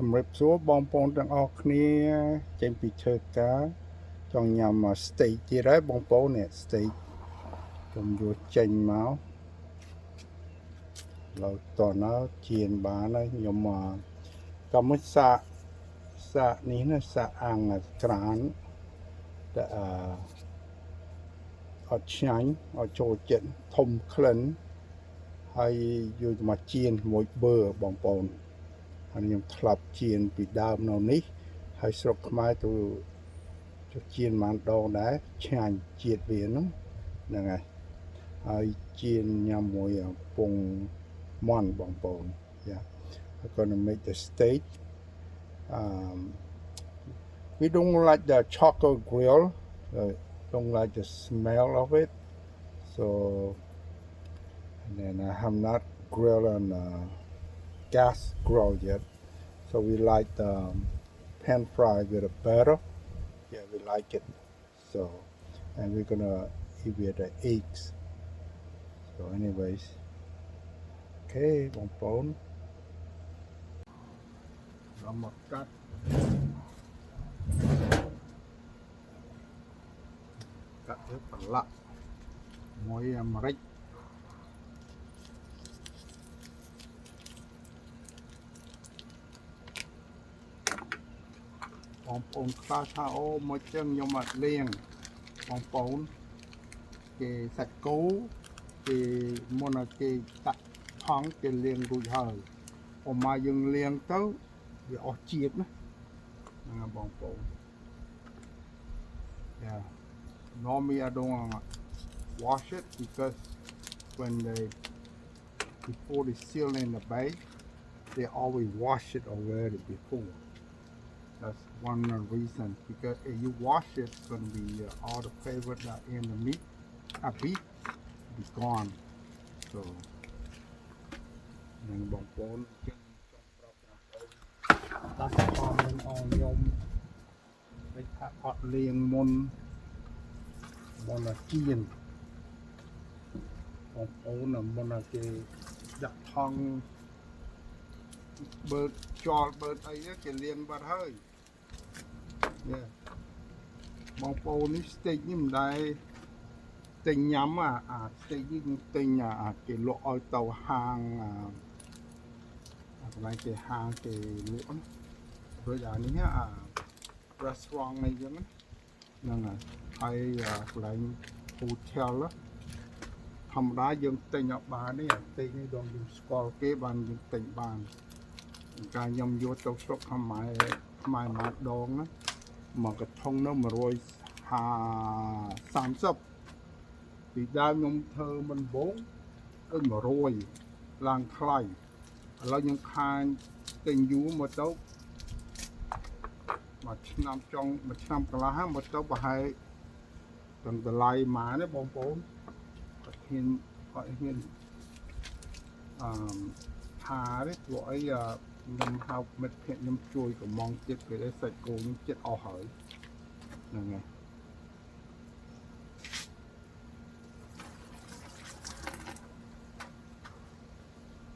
សម្រាប់សួរបងប្អូនទាំងអស់គ្នាចេញពីធ្វើការចង់ញ៉ាំ steak ទៀតហើយបងប្អូននេះ steak ខ្ញុំយកចេញមកឡើយតោះណាជៀនបានហើយខ្ញុំក៏មិនសាកនេះណាសាកអាំងក្រានតែអត់ឆ្ងាញ់អត់ចូលចិត្តធំក្លិនហើយយកមកជៀនជាមួយប៊ឺបងប្អូនហើយខ្ញុំធ្លាប់ជៀនពីដើមនៅនេះហើយស្រុកខ្មែរទៅជៀនបានដងដែរឆ្ងាញ់ជាតិវាហ្នឹងហើយហើយជៀនញ៉ាំមួយពងមាន់បងប្អូន Yeah I'm gonna make the steak we don't like the charcoal grill don't like the smell of it so and then I have not grilled on gas grill yet so we like the pan fry with a butter yeah we like it so and we're gonna eat with the eggs so anyways okay បងប្អូនเรามากัดទៅប្រឡាក់មួយអាមេរិកបងប្អូនខ្លះថាអូមកចឹងខ្ញុំអត់លាងបងប្អូនគេសាច់គោគេមុនគេដាក់ថង់គេលាងរួចហើយអមមកយើងលាងទៅវាអស់ជាតិណាហ្នឹងបងប្អូន Yeah normally I don't wash it because when before they seal in the bag they always wash it already before that's one reason because if you wash it it's going to be all the flavor that in the meat beef be gone so នឹងបងប្អូនចឹងចង់ប្រាប់បងប្អូនដាក់ខំនឹងអស់ខ្ញុំមិនថាអត់លាងមុនជៀនបងប្អូនមុនគេដាក់ថង់បើខ្យល់បើអីគេលាងបាត់ហើយបងប្អូននេះ steak នេះមិនដែរទិញញ៉ាំអា steak នេះទិញគេលក់ឲ្យទៅហាងកន្លែងគេហាងគេលក់ណាដូចអានេះrestaurant អីចឹងហ្នឹងហើយកន្លែង hotel ធម្មតាយើងទិញអត់បានទេអាsteakនេះដល់យើងស្គាល់គេបានយើងទិញបានកាលខ្ញុំយកទៅស្រុកខ្មែរមួយដងណាមកកថុងនោះ130ពីដើមខ្ញុំធ្វើមិនបងគឺ100ឡើងថ្លៃឥឡូវខ្ញុំខាញទិញយូរមកទៅមួយឆ្នាំកន្លះមកទៅប្រហែលទាំងតម្លៃម៉ានទេបងប្អូនគាត់ហ៊ានថាទេព្រោះអីខ្ញុំហៅមិត្តភក្តិខ្ញុំជួយកំងចិត្តគេដែរសាច់គោខ្ញុំចិត្តអស់ហើយហ្នឹងហើយ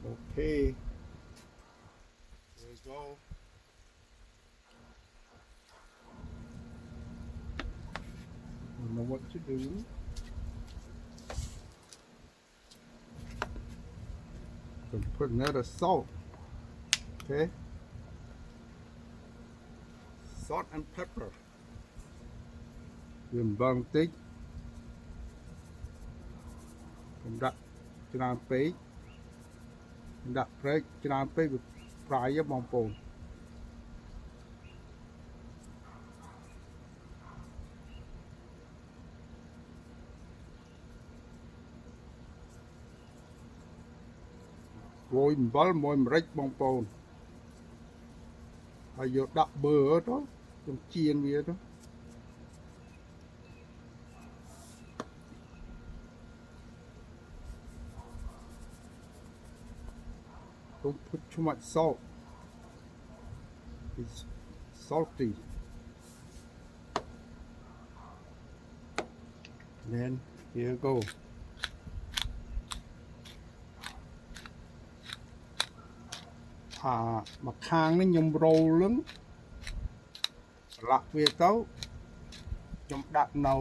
អូខេ there you go you know what to do put another salt okay salt and pepper វាអំបិលបន្តិចខ្ញុំដាក់ច្រើនពេកដាក់ប្រេងច្រើនពេកវាប្រៃបងប្អូនរោយអំបិលមួយម្រេចបងប្អូនហើយយកដាក់ប៊ឺទៅខ្ញុំជៀនវាទៅDon't put too much salt. It's salty. Then here you go. មកខាងនេះខ្ញុំរោលលឹងប្រឡាក់វាទៅខ្ញុំដាក់នៅ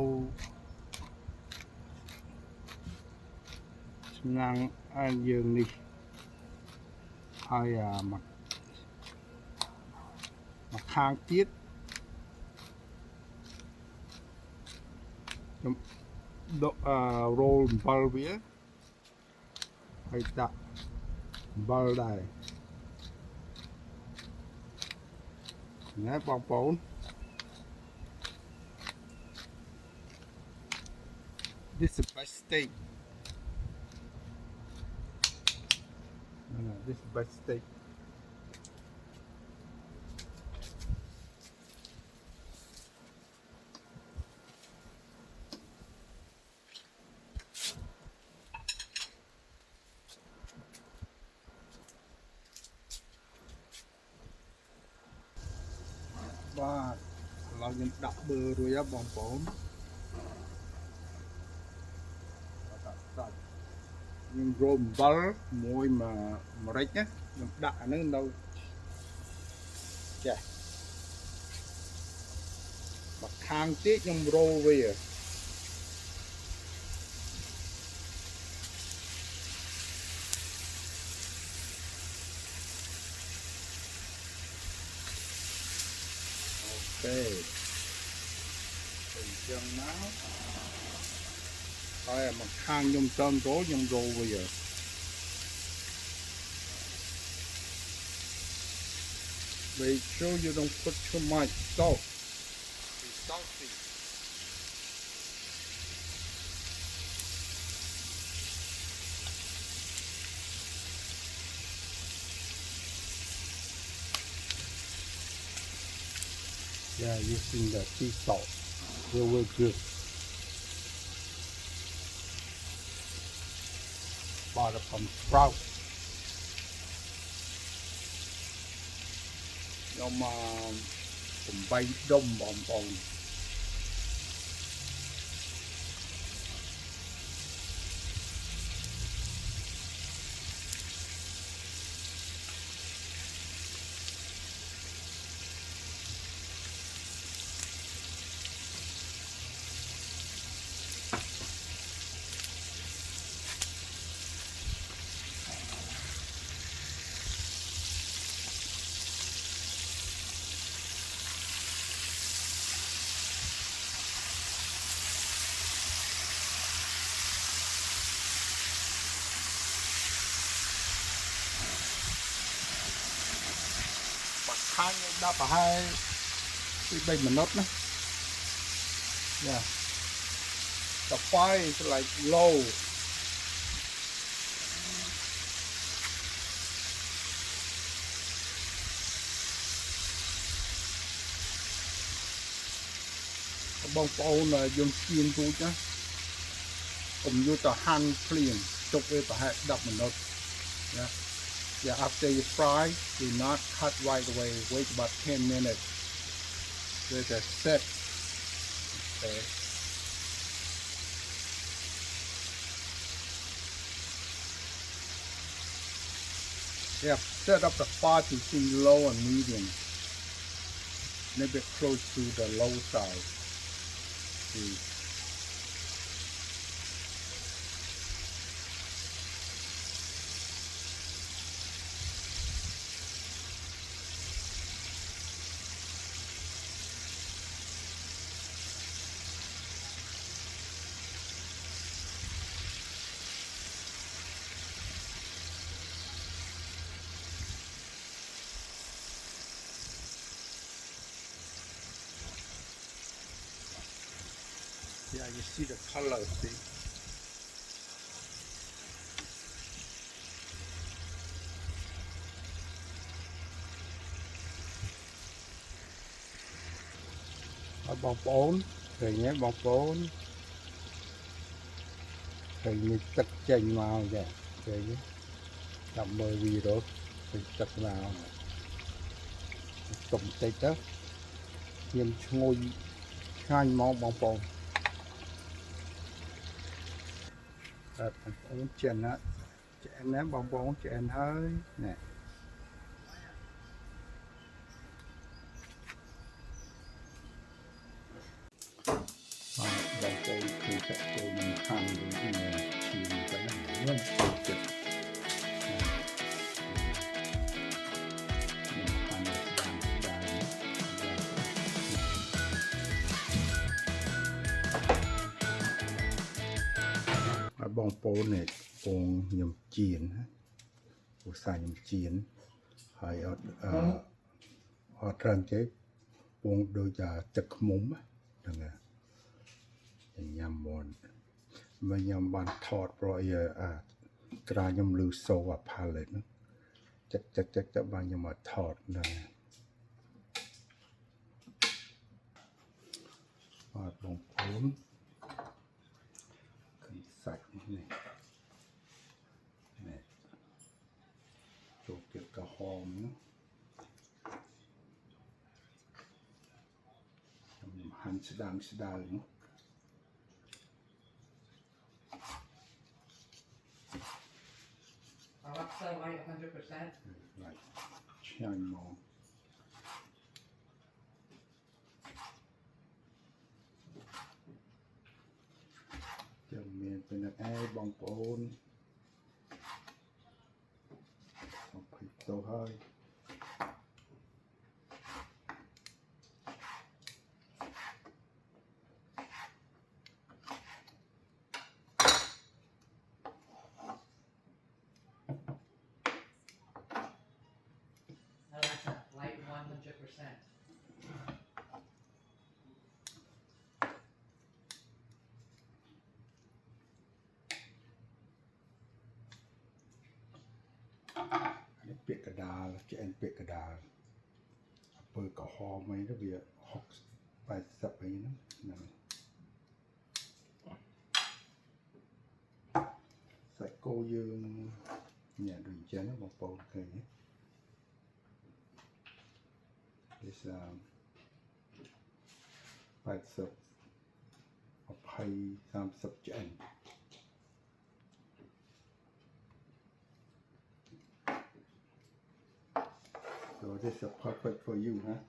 ឆ្នាំងយើងនេះហើយមកខាងទៀតខ្ញុំរោលអំបិលវាហើយដាក់អំបិលដែរណាបងប្អូន This is the best steak. This is the best steak. Vàเรายังดับเบอร์ด้วยបងប្អូនខ្ញុំរោមអំបិលមួយម្រេចណាខ្ញុំដាក់អានឹងនៅចេះមកខាងទៀតខ្ញុំរោវាអូខេអញ្ចឹងណាហើយមកខាងខ្ញុំតើមរោខ្ញុំរោវា Make sure you don't put too much salt. It's salty. Yeah, using the sea salt. Real good. Butter from sprout. ខ្ញុំបំបីដុំបងប្អូនខាងដល់ប្រហែលពី3 minutes ណា Yeah the fire is like low បងប្អូនយើងជៀនរួចណាកុំយកទៅហាន់ភ្លាមទុកវាប្រហែល10 minutes ណា Yeah, after you fry, do not cut right away. Wait about 10 minutes. Let it set. Okay. Yeah, set up the fire between low and medium. Maybe close to the low side. See. Yeah, you see the color, see? Bong bốn, rồi nhé bong bốn. Rồi như tất chanh màu vậy, rồi nhé. Đậm mời vì đó, rồi tất màu. Tụm tay tớ. Nhiêm ngôi khai máu bong bốn. បងប្អូនចិនណាចិនណាបងប្អូនចិនហើយណែ បងប្អូនឃើញតែចូលនឹងហាន់វិញឈាមទៅណាខ្ញុំចូលចិត្តហាន់ស្ដាំបងប្អូននេះពងខ្ញុំចៀនណាឧស្សាហ៍ខ្ញុំចៀនហើយអត់ត្រឹមទេពងដូចទឹកខ្មុំហ្នឹងហើយញ៉ាំមកញ៉ាំបានថតប្រយក្រៅខ្ញុំលឺសូរផាឡេតហ្នឹងចិត្តបានខ្ញុំមកថតហ្នឹងបាទបងប្អូនឃើញសាច់នេះចូលទៀតក្រហមខ្ញុំហាន់ស្ដើងAlexa, light 100%. ឆ្ងាញ់មកចាំមានពីណាបងប្អូន20ទៅហើយ Alexa, light 100%. នេះពាក្យកដាលឆ្អែនពាក្យកដាលពើក្រហមអីទៅវា60 80អីហ្នឹងសាច់គោយើងញ៉ាំដូចចឹងបងប្អូនឃើញទេវាសា80 20 30ឆ្អែនSo this is perfect for you, huh?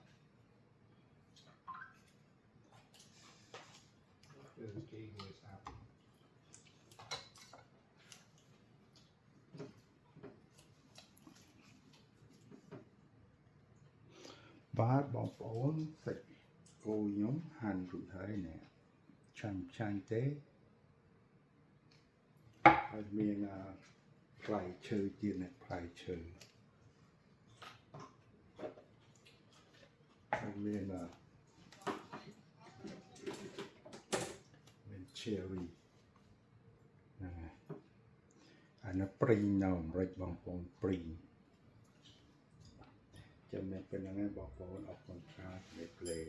Bát bóng ổn sạch cô nhóm hành rụi hơi nè chanh tếហើយមានផ្លែឈើទៀតនេះផ្លែឈើហើយមានcherry ហ្នឹងហើយអានេះព្រីងនៅអាមេរិកបងប្អូនព្រីងចាំមានពេលហ្នឹងបងប្អូនអរគុណច្រើនលេ